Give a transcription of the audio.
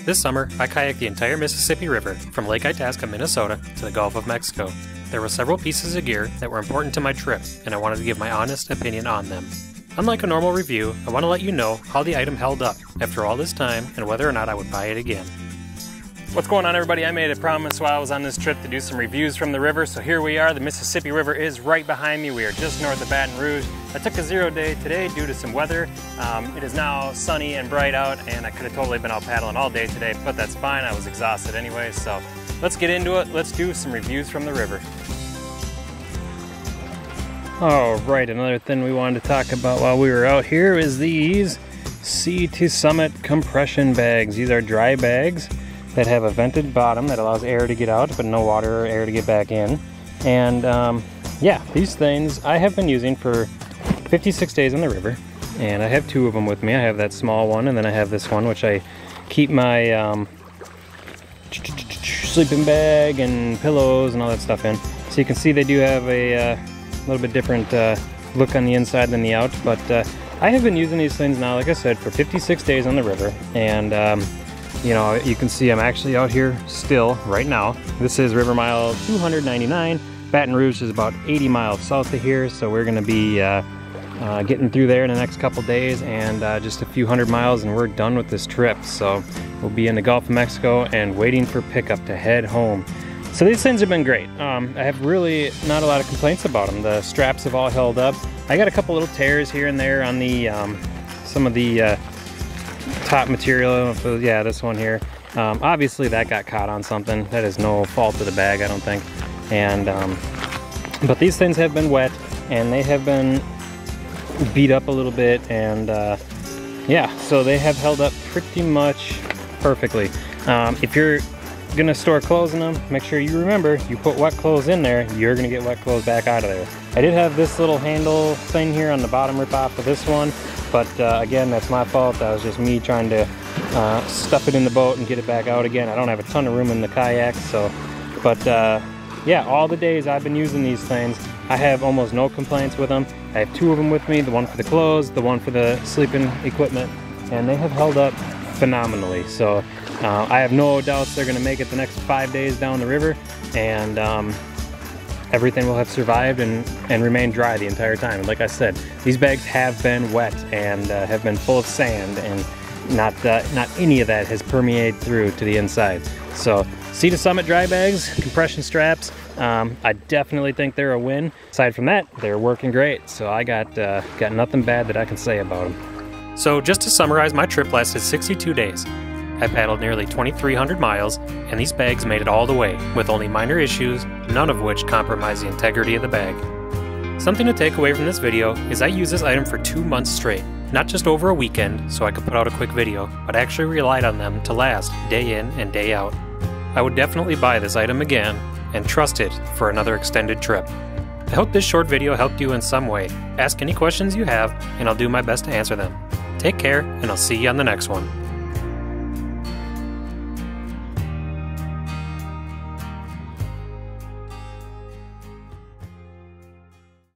This summer, I kayaked the entire Mississippi River from Lake Itasca, Minnesota to the Gulf of Mexico. There were several pieces of gear that were important to my trip, and I wanted to give my honest opinion on them. Unlike a normal review, I want to let you know how the item held up after all this time and whether or not I would buy it again. What's going on, everybody? I made a promise while I was on this trip to do some reviews from the river, so here we are. The Mississippi River is right behind me. We are just north of Baton Rouge. I took a 0 day today due to some weather. It is now sunny and bright out, and I could have totally been out paddling all day today, but that's fine. I was exhausted anyway, so let's get into it. Let's do some reviews from the river. All right, another thing we wanted to talk about while we were out here is these Sea to Summit compression bags. These are dry bags that have a vented bottom that allows air to get out, but no water or air to get back in. And yeah, these things I have been using for 56 days on the river, and I have two of them with me. I have that small one, and then I have this one, which I keep my sleeping bag and pillows and all that stuff in. So you can see they do have a little bit different look on the inside than the out, but I have been using these things now, like I said, for 56 days on the river, and you know, you can see I'm actually out here still right now. This is river mile 299. Baton Rouge is about 80 miles south of here, so we're gonna be getting through there in the next couple days, and just a few hundred miles and we're done with this trip. So we'll be in the Gulf of Mexico and waiting for pickup to head home. So these things have been great. I have really not a lot of complaints about them. The straps have all held up. I got a couple little tears here and there on the some of the top material. Yeah, this one here. Obviously that got caught on something. That is no fault of the bag, I don't think. And but these things have been wet and they have been beat up a little bit, and yeah, so they have held up pretty much perfectly. If you're gonna store clothes in them, make sure you remember, you put wet clothes in there, you're gonna get wet clothes back out of there. I did have this little handle thing here on the bottom rip off of this one, but again, that's my fault. That was just me trying to stuff it in the boat and get it back out again. I don't have a ton of room in the kayak, so, but yeah, all the days I've been using these things, I have almost no complaints with them. I have two of them with me, the one for the clothes, the one for the sleeping equipment, and they have held up phenomenally. So I have no doubts they're gonna make it the next 5 days down the river, and everything will have survived and remained dry the entire time. And like I said, these bags have been wet and have been full of sand, and not any of that has permeated through to the inside. So Sea to Summit dry bags, compression straps, I definitely think they're a win. Aside from that, they're working great. So I got nothing bad that I can say about them. So just to summarize, my trip lasted 62 days. I paddled nearly 2,300 miles, and these bags made it all the way, with only minor issues, none of which compromise the integrity of the bag. Something to take away from this video is I used this item for 2 months straight, not just over a weekend so I could put out a quick video, but actually relied on them to last day in and day out. I would definitely buy this item again and trust it for another extended trip. I hope this short video helped you in some way. Ask any questions you have, and I'll do my best to answer them. Take care, and I'll see you on the next one.